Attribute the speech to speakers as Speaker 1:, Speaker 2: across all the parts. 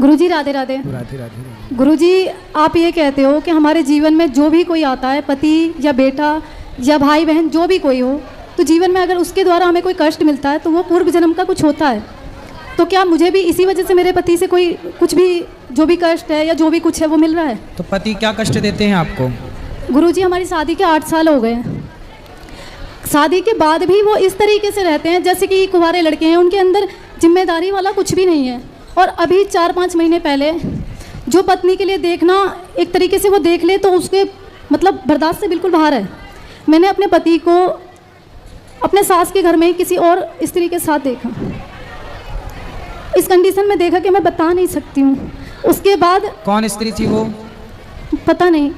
Speaker 1: गुरुजी राधे राधे।
Speaker 2: राधे राधे।
Speaker 1: गुरुजी आप ये कहते हो कि हमारे जीवन में जो भी कोई आता है, पति या बेटा या भाई बहन जो भी कोई हो, तो जीवन में अगर उसके द्वारा हमें कोई कष्ट मिलता है तो वो पूर्व जन्म का कुछ होता है। तो क्या मुझे भी इसी वजह से मेरे पति से कोई कुछ भी जो भी कष्ट है या जो भी कुछ है वो मिल रहा है?
Speaker 2: तो पति क्या कष्ट देते हैं आपको?
Speaker 1: गुरुजी हमारी शादी के 8 साल हो गए हैं। शादी के बाद भी वो इस तरीके से रहते हैं जैसे कि कुंवारे लड़के हैं, उनके अंदर जिम्मेदारी वाला कुछ भी नहीं है। और अभी 4-5 महीने पहले जो पत्नी के लिए देखना एक तरीके से वो देख ले तो उसके मतलब बर्दाश्त से बिल्कुल बाहर है। मैंने अपने पति को अपने सास के घर में किसी और स्त्री के साथ देखा, इस कंडीशन में देखा कि मैं बता नहीं सकती हूँ। उसके बाद
Speaker 2: कौन स्त्री थी वो?
Speaker 1: पता नहीं।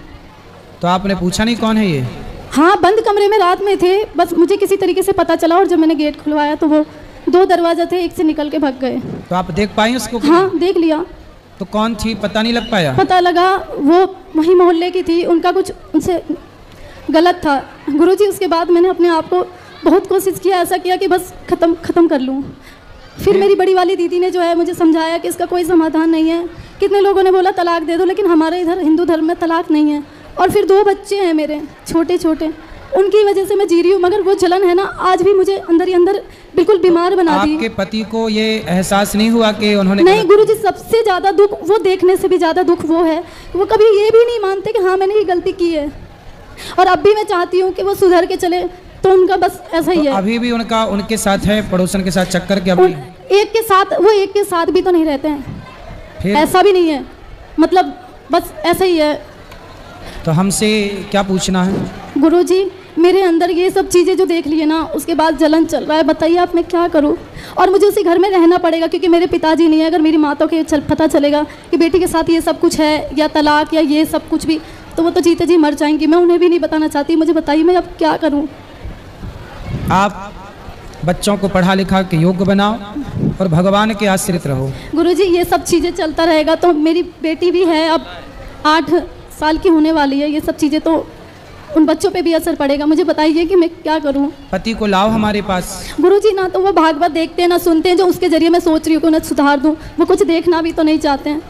Speaker 2: तो आपने पूछा नहीं कौन है ये?
Speaker 1: हाँ, बंद कमरे में रात में थे, बस मुझे किसी तरीके से पता चला और जब मैंने गेट खुलवाया तो वो 2 दरवाजे थे, एक से निकल के भाग गए।
Speaker 2: तो आप देख पाई उसको?
Speaker 1: हाँ देख लिया।
Speaker 2: तो कौन थी पता नहीं लग पाया?
Speaker 1: पता लगा वो वही मोहल्ले की थी, उनका कुछ उनसे गलत था। गुरुजी उसके बाद मैंने अपने आप को बहुत कोशिश किया, ऐसा किया कि बस ख़त्म कर लूँ। फिर मेरी बड़ी वाली दीदी ने जो है मुझे समझाया कि इसका कोई समाधान नहीं है। कितने लोगों ने बोला तलाक दे दो, लेकिन हमारे इधर हिंदू धर्म में तलाक नहीं है। और फिर 2 बच्चे हैं मेरे छोटे छोटे, उनकी वजह से मैं जी रही हूँ, मगर वो जलन है ना आज भी मुझे अंदर ही अंदर बिल्कुल बीमार बना दी।
Speaker 2: आपके पति को ये एहसास नहीं हुआ कि उन्होंने?
Speaker 1: नहीं गुरुजी, सबसे ज़्यादा दुख वो देखने से भी ज़्यादा दुख वो है, वो कभी ये भी नहीं मानते कि हाँ मैंने ये गलती की है। और अब भी मैं चाहती हूँ कि वो सुधर के चले, तो उनका बस ऐसा ही
Speaker 2: तो
Speaker 1: है।
Speaker 2: अभी भी उनका उनके साथ है, पड़ोसन के साथ चक्कर के? अभी
Speaker 1: एक के साथ, वो एक के साथ भी तो नहीं रहते हैं,
Speaker 2: फिर
Speaker 1: ऐसा भी नहीं है, मतलब बस ऐसा ही है।
Speaker 2: तो हमसे क्या पूछना है?
Speaker 1: गुरुजी मेरे अंदर ये सब चीज़ें जो देख लिए ना, उसके बाद जलन चल रहा है, बताइए आप मैं क्या करूं? और मुझे उसी घर में रहना पड़ेगा क्योंकि मेरे पिताजी नहीं है। अगर मेरी माता को पता चलेगा कि बेटी के साथ ये सब कुछ है या तलाक या ये सब कुछ भी, तो वो तो जीते जी मर जाएंगी। मैं उन्हें भी नहीं बताना चाहती। मुझे बताइए मैं अब क्या करूँ?
Speaker 2: आप बच्चों को पढ़ा लिखा के योग्य बनाओ और भगवान के आश्रित रहो।
Speaker 1: गुरुजी ये सब चीज़ें चलता रहेगा तो मेरी बेटी भी है, अब 8 साल की होने वाली है, ये सब चीज़ें तो उन बच्चों पे भी असर पड़ेगा। मुझे बताइए कि मैं क्या करूं?
Speaker 2: पति को लाओ हमारे पास।
Speaker 1: गुरुजी ना तो वो भागवत देखते हैं ना सुनते हैं, जो उसके जरिए मैं सोच रही हूँ कि उन्हें सुधार दूं, वो कुछ देखना भी तो नहीं चाहते हैं।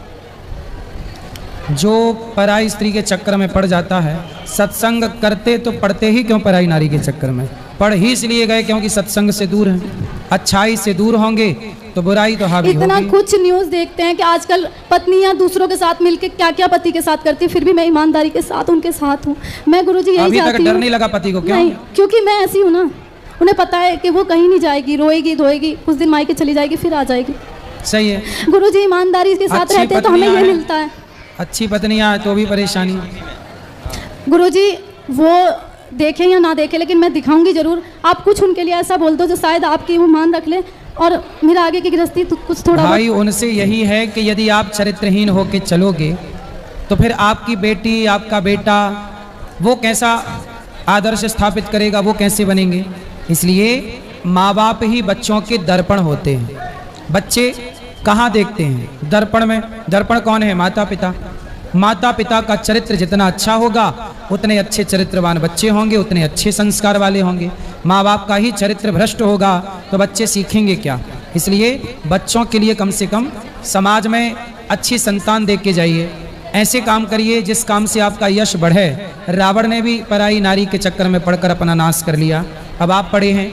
Speaker 2: जो पराई स्त्री के चक्कर में पड़ जाता है, सत्संग करते तो पढ़ते ही क्यों पराई नारी के चक्कर में? पढ़ ही इसलिए गए क्योंकि सत्संग से दूर हैं। अच्छाई से दूर होंगे तो बुराई तो हावी होगी।
Speaker 1: इतना कुछ न्यूज़ देखते हैं कि आजकल पत्नियां दूसरों के साथ मिलकर क्या क्या पति के साथ करती है, फिर भी मैं ईमानदारी के साथ उनके साथ हूँ। मैं गुरुजी यही चाहती हूँ।
Speaker 2: अभी तक डर नहीं लगा पति को? क्यों?
Speaker 1: नहीं, क्योंकि मैं ऐसी हूँ ना, उन्हें पता है कि वो कहीं नहीं जाएगी, रोएगी धोएगी, कुछ दिन मायके चली जाएगी फिर आ जाएगी।
Speaker 2: सही है।
Speaker 1: गुरुजी ईमानदारी के साथ रहते हैं तो हमें ये मिलता है।
Speaker 2: अच्छी पत्नियां तो भी परेशानी।
Speaker 1: गुरुजी वो देखें या ना देखें, लेकिन मैं दिखाऊंगी जरूर। आप कुछ उनके लिए ऐसा बोल दो जो शायद आपकी वो मान रख ले और मेरा आगे की गृहस्थी तो कुछ थोड़ा
Speaker 2: भाई उनसे यही है कि यदि आप चरित्रहीन होकर चलोगे तो फिर आपकी बेटी आपका बेटा वो कैसा आदर्श स्थापित करेगा, वो कैसे बनेंगे? इसलिए माँ बाप ही बच्चों के दर्पण होते हैं। बच्चे कहाँ देखते हैं? दर्पण में। दर्पण कौन है? माता पिता। माता पिता का चरित्र जितना अच्छा होगा उतने अच्छे चरित्रवान बच्चे होंगे, उतने अच्छे संस्कार वाले होंगे। माँ बाप का ही चरित्र भ्रष्ट होगा तो बच्चे सीखेंगे क्या? इसलिए बच्चों के लिए कम से कम समाज में अच्छी संतान देख के जाइए, ऐसे काम करिए जिस काम से आपका यश बढ़े। रावण ने भी पराई नारी के चक्कर में पड़कर अपना नाश कर लिया, अब आप पड़े हैं।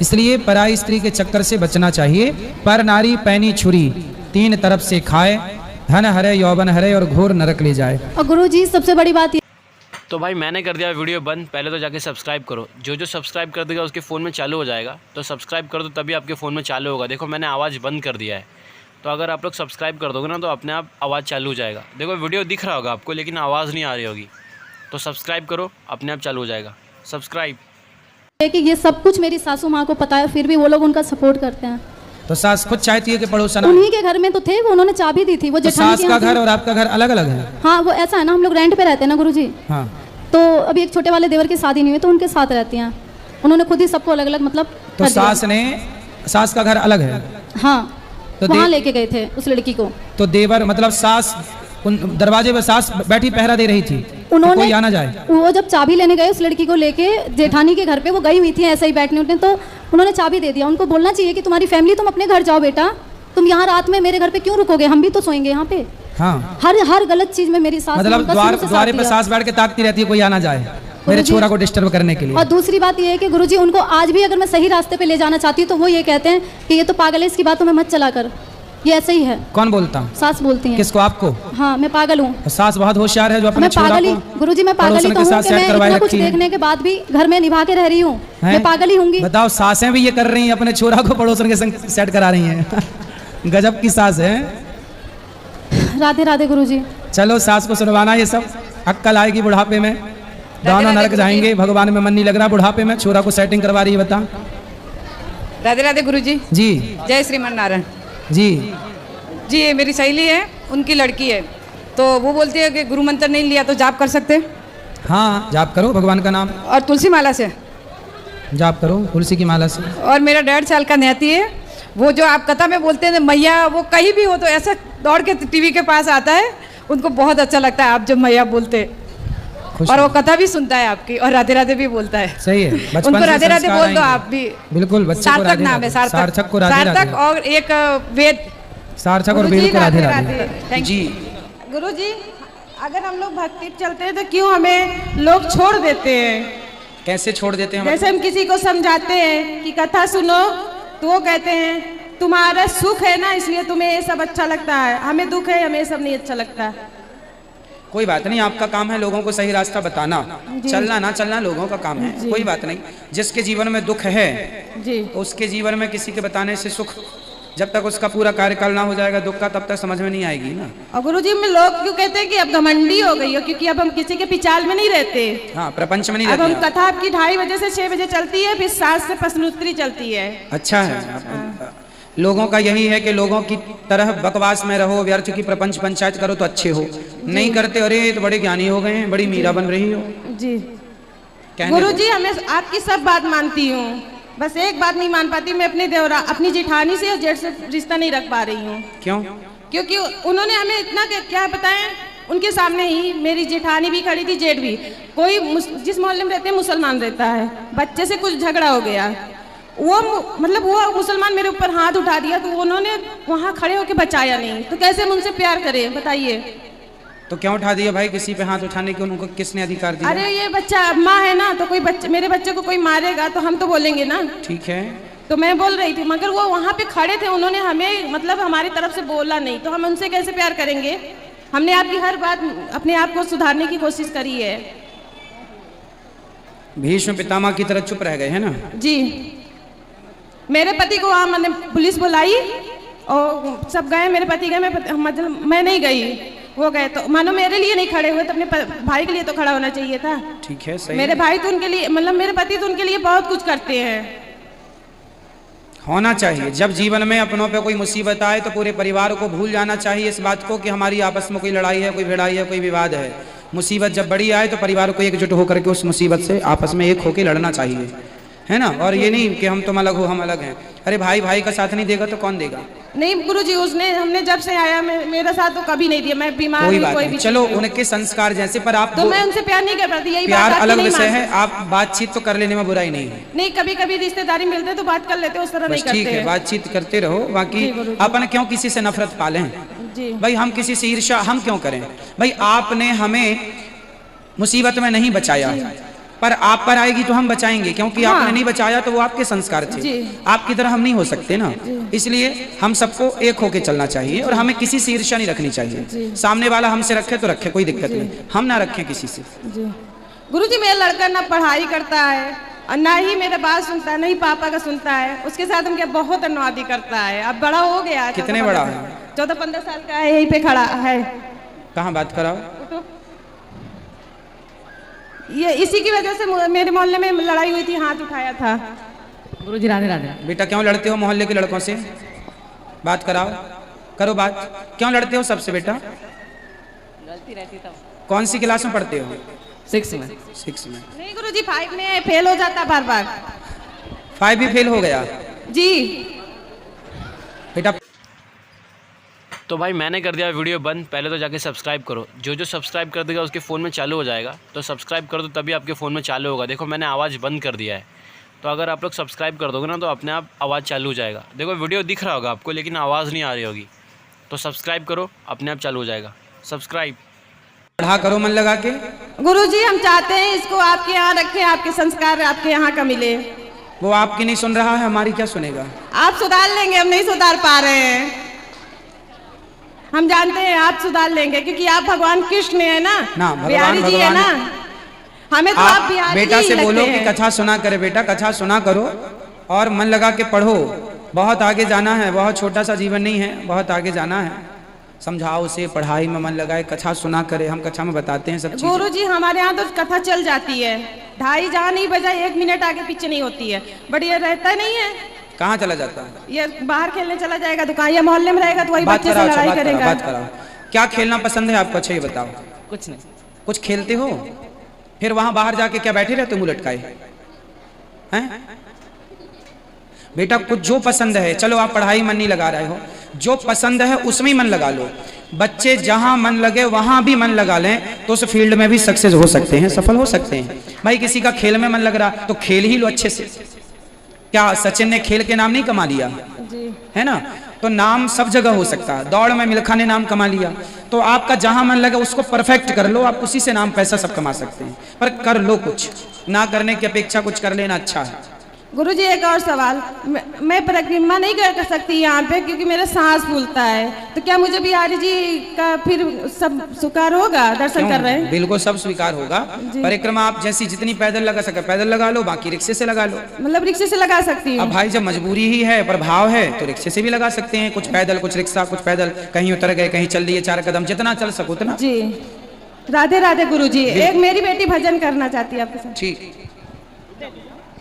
Speaker 2: इसलिए पराई स्त्री के चक्कर से बचना चाहिए। पर नारी पैनी छुरी 3 तरफ से खाए, धन हरे यौवन हरे और घोर नरक ले जाए।
Speaker 1: और गुरुजी सबसे बड़ी बात
Speaker 3: तो भाई मैंने कर दिया वीडियो बंद। पहले तो जाके सब्सक्राइब करो, जो सब्सक्राइब कर देगा उसके फ़ोन में चालू हो जाएगा। तो सब्सक्राइब कर दो तभी आपके फ़ोन में चालू होगा। देखो मैंने आवाज़ बंद कर दिया है, तो अगर आप लोग सब्सक्राइब कर दोगे ना तो अपने आप आवाज़ चालू हो जाएगा। देखो वीडियो दिख रहा होगा आपको लेकिन आवाज़ नहीं आ रही होगी, तो सब्सक्राइब करो, अपने आप चालू हो जाएगा। सब्सक्राइब।
Speaker 1: कि ये सब कुछ मेरी सासू माँ को पता है, फिर भी वो लोग उनका सपोर्ट करते हैं।
Speaker 2: तो सास खुद चाहती है कि पड़ोसन?
Speaker 1: उन्हीं के घर में तो थे, वो उन्होंने चाबी दी थी। वो
Speaker 2: तो
Speaker 1: जेठानी
Speaker 2: सास का घर और आपका घर अलग अलग है?
Speaker 1: हाँ वो ऐसा है ना, हम लोग रेंट पे रहते हैं ना गुरुजी।
Speaker 2: हाँ।
Speaker 1: तो अभी एक छोटे वाले देवर की शादी नहीं हुई तो उनके साथ रहती हैं। उन्होंने खुद ही सबको अलग अलग मतलब
Speaker 2: तो सास का घर अलग है?
Speaker 1: हाँ,
Speaker 2: तो
Speaker 1: वहाँ लेके गए थे उस लड़की को।
Speaker 2: तो देवर मतलब सास उन दरवाजे पे सास बैठी पहरा दे रही थी,
Speaker 1: उन्होंने
Speaker 2: कोई आना जाए।
Speaker 1: वो जब चाबी लेने गए उस लड़की को लेके जेठानी के घर पे, वो गई हुई थी ऐसे ही बैठने उठने, तो उन्होंने चाबी दे दिया। उनको बोलना चाहिए कि तुम्हारी फैमिली, तुम अपने घर जाओ बेटा, तुम यहाँ रात में मेरे घर पे क्यों रुकोगे, हम भी तो सोएंगे यहाँ पे।
Speaker 2: हाँ,
Speaker 1: हर गलत चीज में मेरी सास ने
Speaker 2: मतलब
Speaker 1: उनका शुरू से साथ
Speaker 2: द्वारे पे
Speaker 1: दिया।
Speaker 2: सास बैठ के ताकती रहती है कोई आना जाए मेरे
Speaker 1: गुरुजी-
Speaker 2: छोरा को डिस्टर्ब करने के लिए।
Speaker 1: और दूसरी बात ये है कि गुरुजी उनको आज भी अगर मैं सही रास्ते पे ले जाना चाहती हूँ तो वो ये कहते हैं कि ये तो पागल है, इसकी बातों में मत चला कर, ये ऐसे ही है।
Speaker 2: कौन बोलता?
Speaker 1: सास बोलती हैं।
Speaker 2: किसको? आपको?
Speaker 1: हाँ, मैं पागल हूँ।
Speaker 2: और सास बहुत होशियार है जो अपने
Speaker 1: मैं
Speaker 2: छोरा
Speaker 1: पागल ही
Speaker 2: को
Speaker 1: गुरुजी, मैं पागल ही
Speaker 2: पड़ोसन
Speaker 1: तो
Speaker 2: के
Speaker 1: हूँ
Speaker 2: साथ
Speaker 1: कि
Speaker 2: सेट
Speaker 1: मैं
Speaker 2: करवाए
Speaker 1: इतना कुछ
Speaker 2: रखी है।
Speaker 1: देखने के बाद भी घर में निभा के रह रही हूँ,
Speaker 2: हैं?
Speaker 1: मैं पागल ही होंगी।
Speaker 2: बताओ, सासें भी ये कर रही हैं, अपने छोरा को पड़ोसन के संग सेट करा रही हैं। गजब की सास है।
Speaker 1: राधे राधे गुरुजी।
Speaker 2: चलो, सास को सुनवाना ये सब, अक्कल आएगी बुढ़ापे में, दोनों नरक जाएंगे, भगवान में मन नहीं लग रहा बुढ़ापे में, छोरा को सेटिंग करवा रही है। बता।
Speaker 4: राधे राधे गुरुजी।
Speaker 2: जी
Speaker 4: जय श्रीमान नारायण
Speaker 2: जी।
Speaker 4: जी। ये मेरी सहेली है, उनकी लड़की है, तो वो बोलती है कि गुरु मंत्र नहीं लिया तो जाप कर सकते,
Speaker 2: हाँ, जाप करो भगवान का नाम,
Speaker 4: और तुलसी माला से।
Speaker 2: जाप करो तुलसी की माला से।
Speaker 4: और मेरा 1.5 साल का न्याती है, वो जो आप कथा में बोलते हैं मैया, वो कहीं भी हो तो ऐसा दौड़ के टीवी के पास आता है, उनको बहुत अच्छा लगता है आप जब मैया बोलते,
Speaker 2: खुश
Speaker 4: और वो कथा भी सुनता है आपकी, और राधे राधे भी बोलता है।
Speaker 2: सही है, बचपन
Speaker 4: उनको
Speaker 2: से
Speaker 4: राधे राधे
Speaker 2: संस्कार
Speaker 4: बोल दो
Speaker 2: आएंगे।
Speaker 4: आप भी।
Speaker 2: बिल्कुल, बच्चे को
Speaker 4: सार्थक
Speaker 2: राधे
Speaker 4: नाम
Speaker 2: राधे।
Speaker 4: है, सार्थक।
Speaker 2: सार्थक को राधे
Speaker 4: सार्थक
Speaker 2: राधे।
Speaker 4: और एक वेद।
Speaker 2: सार्थक और
Speaker 4: गुरुजी,
Speaker 2: वेद को राधे राधे।
Speaker 4: थैंक
Speaker 2: जी।
Speaker 5: गुरुजी, अगर हम लोग भक्ति चलते हैं तो क्यों हमें लोग छोड़ देते हैं?
Speaker 2: कैसे छोड़ देते हैं?
Speaker 5: जैसे हम किसी को समझाते हैं कि कथा सुनो, तो वो कहते हैं तुम्हारा सुख है ना इसलिए तुम्हें ये सब अच्छा लगता है, हमें दुख है हमें ये सब नहीं अच्छा लगता।
Speaker 2: कोई बात नहीं, आपका काम है लोगों को सही रास्ता बताना, चलना ना चलना लोगों का काम है, कोई बात नहीं। जिसके जीवन में दुख है
Speaker 5: जी,
Speaker 2: तो उसके जीवन में किसी के बताने से सुख, जब तक उसका पूरा कार्यकाल ना हो जाएगा दुख का, तब तक समझ में नहीं आएगी ना।
Speaker 5: और गुरुजी में लोग क्यों कहते हैं कि अब घमंडी हो गई हो, क्योंकि अब हम किसी के पिचाल में नहीं रहते।
Speaker 2: हाँ, प्रपंच में नहीं
Speaker 5: अब हम
Speaker 2: रहते।
Speaker 5: कथा आपकी 2:30 बजे से 6 बजे चलती है, फिर 7 से प्रश्नोत्तरी चलती है।
Speaker 2: अच्छा है। लोगों का यही है कि लोगों की तरह बकवास में रहो, व्यर्थ की प्रपंच पंचायत करो तो अच्छे हो, नहीं करते अरे ये तो बड़े ज्ञानी हो गए हैं, बड़ी मीरा बन रही हो।
Speaker 5: जी
Speaker 2: कहने
Speaker 5: गुरुजी, हमें आपकी सब बात मानती हूँ, बस एक बात नहीं मान पाती, मैं अपने देवरा अपनी जेठानी से और जेठ से रिश्ता नहीं रख पा रही हूँ।
Speaker 2: क्यों?
Speaker 5: क्योंकि उन्होंने हमें इतना क्या बताएं, उनके सामने ही मेरी जेठानी भी खड़ी थी, जेठ भी, कोई जिस मोहल्ले में रहते हैं मुसलमान रहता है, बच्चे से कुछ झगड़ा हो गया, वो मतलब वो मुसलमान मेरे ऊपर हाथ उठा दिया, तो उन्होंने वहाँ खड़े होकर बचाया नहीं, तो कैसे हम उनसे प्यार करें बताइए?
Speaker 2: तो क्यों उठा दिया भाई? किसी पे हाथ उठाने के उनको किसने अधिकार दिया?
Speaker 5: अरे ये बच्चा माँ है ना, तो कोई बच्चे मेरे बच्चे को कोई मारेगा तो हम तो बोलेंगे ना।
Speaker 2: ठीक है,
Speaker 5: तो मैं बोल रही थी, मगर वो वहाँ पे खड़े थे, उन्होंने हमें मतलब हमारी तरफ से बोला नहीं, तो हम उनसे कैसे प्यार करेंगे? हमने आपकी हर बात अपने आप को सुधारने की कोशिश करी है।
Speaker 2: भीष्म पितामह की तरह चुप रह गए हैं ना?
Speaker 5: जी, मेरे पति को वहाँ मैंने पुलिस बुलाई और सब गए, मेरे पति गए, मतलब मैं नहीं गई, वो गए, तो मानो मेरे लिए नहीं खड़े हुए, तो अपने भाई के लिए तो खड़ा होना चाहिए था।
Speaker 2: ठीक है, सही
Speaker 5: मेरे
Speaker 2: है।
Speaker 5: भाई तो उनके लिए, मतलब मेरे पति तो उनके लिए बहुत कुछ करते हैं।
Speaker 2: होना चाहिए। जब जीवन में अपनों पे कोई मुसीबत आए तो पूरे परिवार को भूल जाना चाहिए इस बात को कि हमारी आपस में कोई लड़ाई है, कोई भिड़ाई है, कोई विवाद है। मुसीबत जब बड़ी आए तो परिवार को एकजुट होकर के उस मुसीबत से आपस में एक होकर लड़ना चाहिए, है ना? और ये नहीं कि हम तुम अलग हो हम अलग हैं। अरे भाई भाई का साथ नहीं देगा तो कौन देगा?
Speaker 5: नहीं गुरुजी, उसने हमने जब से आया मेरा साथ तो कभी नहीं दिया, मैं बीमार
Speaker 2: कोई
Speaker 5: हूँ,
Speaker 2: बात
Speaker 5: कोई
Speaker 2: नहीं,
Speaker 5: भी
Speaker 2: चलो
Speaker 5: चीज़ हो।
Speaker 2: उनके संस्कार जैसे, पर आप
Speaker 5: तो मैं उनसे प्यार नहीं कर पाती, यही
Speaker 2: प्यार
Speaker 5: बात आपकी
Speaker 2: अलग
Speaker 5: नहीं
Speaker 2: विषय
Speaker 5: मान
Speaker 2: है, आप बातचीत तो कर लेने में बुराई नहीं है।
Speaker 5: नहीं, कभी कभी रिश्तेदारी मिलते तो बात कर लेते, उस तरह नहीं
Speaker 2: बस ठीक
Speaker 5: करते
Speaker 2: है, बातचीत करते रहो। बाकी
Speaker 5: जी, गुरुजी।
Speaker 2: अपन क्यों किसी से नफरत पालें?
Speaker 5: जी
Speaker 2: भाई हम किसी से ईर्ष्या हम क्यों करें? भाई आपने हमें मुसीबत में नहीं बचाया, पर आप पर आएगी तो हम बचाएंगे, क्योंकि
Speaker 5: हाँ।
Speaker 2: आपने नहीं बचाया तो वो आपके संस्कार थे।
Speaker 5: जी।
Speaker 2: आपकी तरह हम नहीं हो सकते ना, इसलिए हम सबको एक होके चलना चाहिए और हमें किसी से ईर्ष्या नहीं रखनी चाहिए। सामने वाला हमसे रखे तो रखे, कोई दिक्कत नहीं, हम ना रखें किसी से।
Speaker 5: जी गुरुजी, मेरा लड़का ना पढ़ाई करता है और ना ही मेरे बात सुनता है, ना ही पापा का सुनता है, उसके साथ हम क्या बहुत अनुवादी करता है। अब बड़ा हो गया,
Speaker 2: कितने बड़ा है?
Speaker 5: 14-15 साल का है, यहीं पे खड़ा है।
Speaker 2: कहाँ बात कराओ?
Speaker 5: ये इसी की वजह से मेरे मोहल्ले में लड़ाई हुई थी, हाथ उठाया था।
Speaker 4: गुरुजी राधे राधे।
Speaker 2: बेटा क्यों लड़ते हो मोहल्ले के लड़कों से? बात कराओ, करो बात। क्यों लड़ते हो सबसे बेटा?
Speaker 4: गलती रहती तब।
Speaker 2: कौन सी क्लास में पढ़ते हो?
Speaker 4: 6 में।
Speaker 2: 6 में।
Speaker 5: नहीं गुरुजी, 5 में फेल हो जाता बार बार।
Speaker 2: 5 भी फेल हो गया
Speaker 5: जी
Speaker 2: बेटा?
Speaker 3: तो भाई मैंने कर दिया वीडियो बंद। पहले तो जाके सब्सक्राइब करो, जो जो सब्सक्राइब कर देगा उसके फ़ोन में चालू हो जाएगा। तो सब्सक्राइब कर दो तभी आपके फ़ोन में चालू होगा। देखो मैंने आवाज़ बंद कर दिया है, तो अगर आप लोग सब्सक्राइब कर दोगे ना तो अपने आप आवाज़ चालू हो जाएगा। देखो वीडियो दिख रहा होगा आपको लेकिन आवाज़ नहीं आ रही होगी, तो सब्सक्राइब करो, अपने आप चालू हो जाएगा। सब्सक्राइब
Speaker 2: पढ़ा करो मन लगा के।
Speaker 5: गुरुजी हम चाहते हैं इसको आपके यहाँ रखें, आपके संस्कार आपके यहाँ का मिले।
Speaker 2: वो आपकी नहीं सुन रहा है, हमारी क्या सुनेगा।
Speaker 5: आप सुधार लेंगे, हम नहीं सुधार पा रहे हैं। हम जानते हैं आप सुधार लेंगे क्योंकि आप भगवान कृष्ण है ना, बिहारी जी है ना, हमें तो आप बिहारी
Speaker 2: बेटा से बोलो कि
Speaker 5: हैं।
Speaker 2: कथा सुना करे, बेटा कथा सुना करो और मन लगा के पढ़ो। बहुत आगे जाना है, बहुत छोटा सा जीवन नहीं है, बहुत आगे जाना है। समझाओ उसे, पढ़ाई में मन लगाए, कथा सुना करे। हम कथा में बताते हैं सब चीजें।
Speaker 5: गुरु जी हमारे यहाँ तो कथा चल जाती है, ढाई जहाँ नहीं बजा 1 मिनट आगे पीछे नहीं होती है, बट ये रहता नहीं है।
Speaker 2: कहाँ चला जाता है?
Speaker 5: ये बाहर खेलने चला जाएगा, दुकान या मोहल्ले में रहेगा तो वही बच्चे से लड़ाई करेगा।
Speaker 2: बात कराओ, क्या खेलना पसंद है आपको? अच्छा ये बताओ।
Speaker 3: कुछ नहीं।
Speaker 2: कुछ खेलते हो? फिर वहां बाहर जाके क्या बैठे रहते हो मुंह लटकाए हैं? बेटा कुछ जो पसंद है, चलो आप पढ़ाई मन नहीं लगा रहे हो, जो पसंद है उसमें ही मन लगा लो। बच्चे जहां मन लगे वहां भी मन लगा लें तो उस फील्ड में भी सक्सेस हो सकते हैं, सफल हो सकते हैं। भाई किसी का खेल में मन लग रहा तो खेल ही लो अच्छे से। क्या सचिन ने खेल के नाम नहीं कमा लिया है ना? तो नाम सब जगह हो सकता है। दौड़ में मिल्खा ने नाम कमा लिया। तो आपका जहां मन लगे उसको परफेक्ट कर लो, आप उसी से नाम पैसा सब कमा सकते हैं। पर कर लो, कुछ ना करने की अपेक्षा कुछ कर लेना अच्छा है।
Speaker 5: गुरुजी एक और सवाल, मैं परिक्रमा नहीं कर सकती यहाँ पे क्योंकि मेरा सांस फूलता है, तो क्या मुझे बिहारी जी का फिर सब स्वीकार होगा? दर्शन कर रहे हैं,
Speaker 2: बिल्कुल सब स्वीकार होगा। परिक्रमा आप जैसी जितनी पैदल लगा सके पैदल लगा लो, बाकी रिक्शे से लगा लो।
Speaker 5: मतलब रिक्शे से लगा सकती हूँ?
Speaker 2: अब भाई जब मजबूरी ही है, प्रभाव है, तो रिक्शे से भी लगा सकते हैं। कुछ पैदल, कुछ रिक्शा, कुछ पैदल, कहीं उतर गए, कहीं चल लिए 4 कदम, जितना चल सको उतना।
Speaker 5: जी राधे राधे गुरुजी। एक मेरी बेटी भजन करना चाहती है आपके साथ।
Speaker 2: ठीक,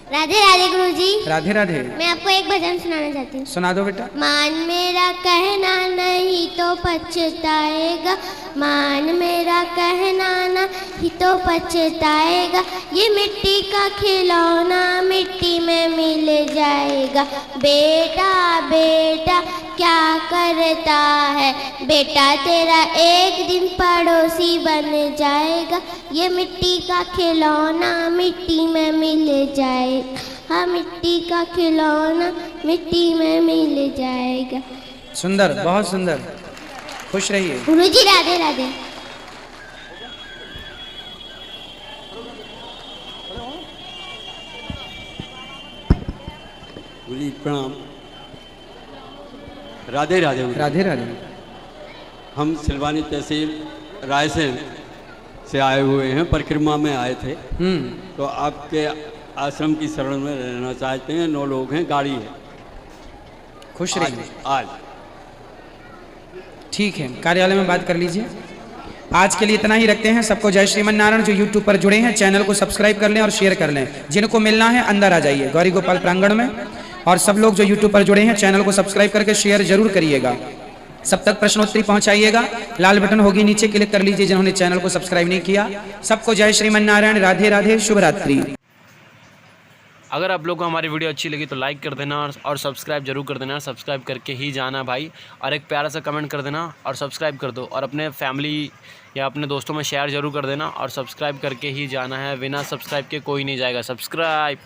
Speaker 6: राधे राधे गुरुजी।
Speaker 2: राधे राधे।
Speaker 6: मैं आपको एक भजन सुनाना चाहती हूँ।
Speaker 2: सुना दो बेटा।
Speaker 6: मान मेरा कहना नहीं तो पछताएगा, मान मेरा कहना नहीं तो पछताएगा, ये मिट्टी का खिलौना मिट्टी में मिल जाएगा। बेटा बेटा क्या करता है, बेटा तेरा एक दिन पड़ोसी बन जाएगा, ये मिट्टी का खिलौना मिट्टी में मिल जाएगा, हाँ मिट्टी का खिलौना मिट्टी में मिल जाएगा।
Speaker 2: सुंदर, बहुत सुंदर, खुश रहिए।
Speaker 6: गुरुजी राधे राधे।
Speaker 7: गुरुजी प्रणाम। राधे राधे।
Speaker 2: राधे राधे।
Speaker 7: हम सिलवानी तहसील रायसेन से आए हुए हैं, परिक्रमा में आए थे। तो आपके आश्रम की शरण में रहना चाहते हैं। 9 लोग हैं, गाड़ी है।
Speaker 2: खुश रहिए।
Speaker 7: आज
Speaker 2: ठीक है, कार्यालय में बात कर लीजिए। आज के लिए इतना ही रखते हैं। सबको जय श्रीमन नारायण। जो यूट्यूब पर जुड़े हैं चैनल को सब्सक्राइब कर लें और शेयर कर लें। जिनको मिलना है अंदर आ जाइए गौरी गोपाल प्रांगण में। और सब लोग जो यूट्यूब पर जुड़े हैं चैनल को सब्सक्राइब करके शेयर जरूर करिएगा। सब तक प्रश्नोत्तरी पहुंचाइएगा। लाल बटन होगी नीचे, क्लिक कर लीजिए जिन्होंने चैनल को सब्सक्राइब नहीं किया। सबको जय श्रीमन नारायण। राधे राधे, शुभ रात्रि।
Speaker 3: अगर आप लोग को हमारी वीडियो अच्छी लगी तो लाइक कर देना और सब्सक्राइब जरूर कर देना। सब्सक्राइब करके ही जाना भाई, और एक प्यारा सा कमेंट कर देना और सब्सक्राइब कर दो, और अपने फैमिली या अपने दोस्तों में शेयर जरूर कर देना और सब्सक्राइब करके ही जाना है। बिना सब्सक्राइब के कोई नहीं जाएगा। सब्सक्राइब।